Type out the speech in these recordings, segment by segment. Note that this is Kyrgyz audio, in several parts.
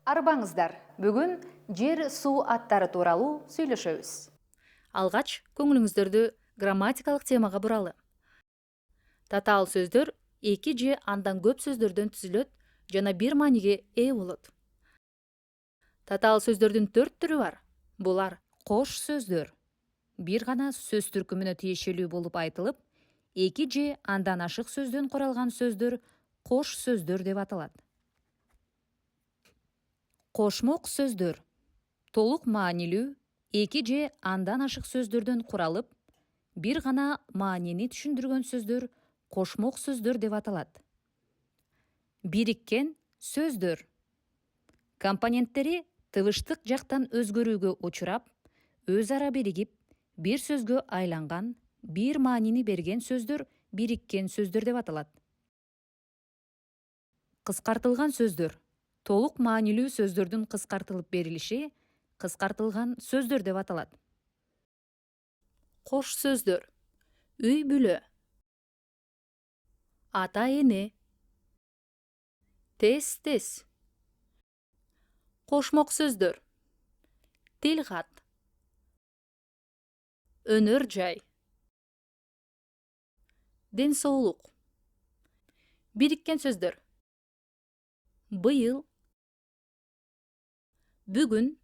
Арбаңыздар, бүгін жер суу аттары тууралуу сүйлөшөбүз. Алгач, көңүлүңүздөрдү грамматикалык темага буралы. Татаал сөздөр эки же андан көп сөздөрдөн түзүлөт жана бир мааниге ээ болот. Татаал сөздөрдүн 4 түрү бар. Булар кош сөздөр. Бир гана сөз түркүмүнө тиешелүү болуп айтылып, эки же андан ашык сөздөн куралган сөздөр кош сөздөр деп аталат. Кошмок сөздөр толук маанилүү эки же андан ашык сөздөрдөн куралып, бир гана маанини түшүндүргөн сөздөр кошмок сөздөр деп аталат. Бириккен сөздөр компоненттери тыбыштык жактан өзгөрүүгө учурап, өз ара биригип, бир сөзгө айланган, бир маанини берген сөздөр бириккен сөздөр деп аталат. Кыскартылган сөздөр толук маанилүү сөздөрдүн кыскартылып берилиши кыскартылган сөздөр деп аталат. Кош сөздөр үй бүлө, ата эне, тез, кошмок сөздөр тил кат, өнөр жай, ден соолук. Бириккен сөздөр быйыл, бүгүн,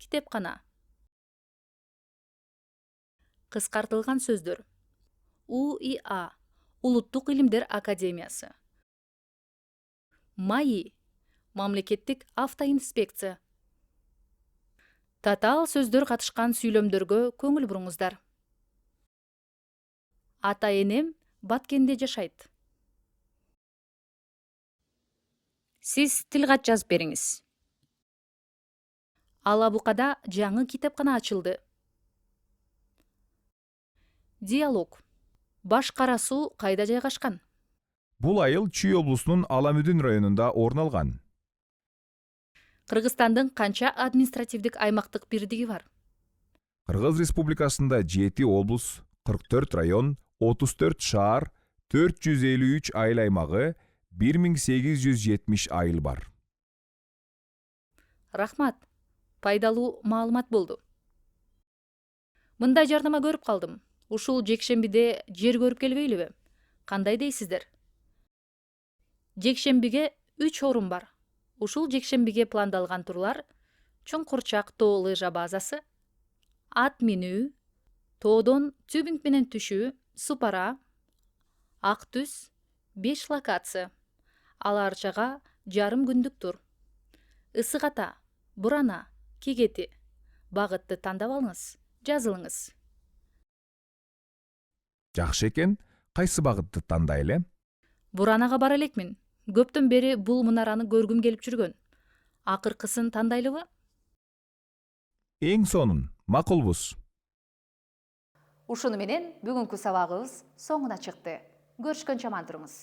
китепкана. Кыскартылган сөздөр УИА Улуттук илимдер академиясы, МАИ Мамлекеттик автоинспекция. Татаал сөздөр катышкан сүйлөмдөргө көңүл буруңуздар. Ата энем Баткенде жашайт. Сиз тилкат жазып бериңиз. Алабукада жаңы китепкана ачылды. Диалог. Баш кара суу кайда жайгашкан? Бул айыл Чүй облусунун Аламүдүн районунда орун алган. Кыргызстандын канча административдик аймактык бирдиги бар? Кыргыз Республикасында 7 облус, 44 район, 34 шаар, 453 айыл аймагы, 1870 айыл бар. Рахмат. Пайдалуу маалымат болду. Мындай жарнама көрүп калдым. Ушул жекшембиде жер көрүп келбейлиби? Кандай дейсиздер? Жекшембиге 3 орун бар. Ушул жекшембиге пландалган турлар Чоңкурчак тоо лыжа базасы, ат минүү, тоодон тюбинг менен түшүү, Супара, Ак түз, 5 локация. Алар жага жарым күндүк тур. Ысык ата, Бурана, Кегети. Багытты тандап алыңыз, жазылыңыз. Жакшы экен, кайсы багытты тандайлы? Буранага бара элекмин. Көптөн бери бул мунараны көргүм келип жүргөн. Акыркысын тандайлыбы? Эң сонун, макулбуз. Ушуну менен бүгүнкү сабагыбыз соңуна чыкты. Көрүшкөнчө аман туруңуз.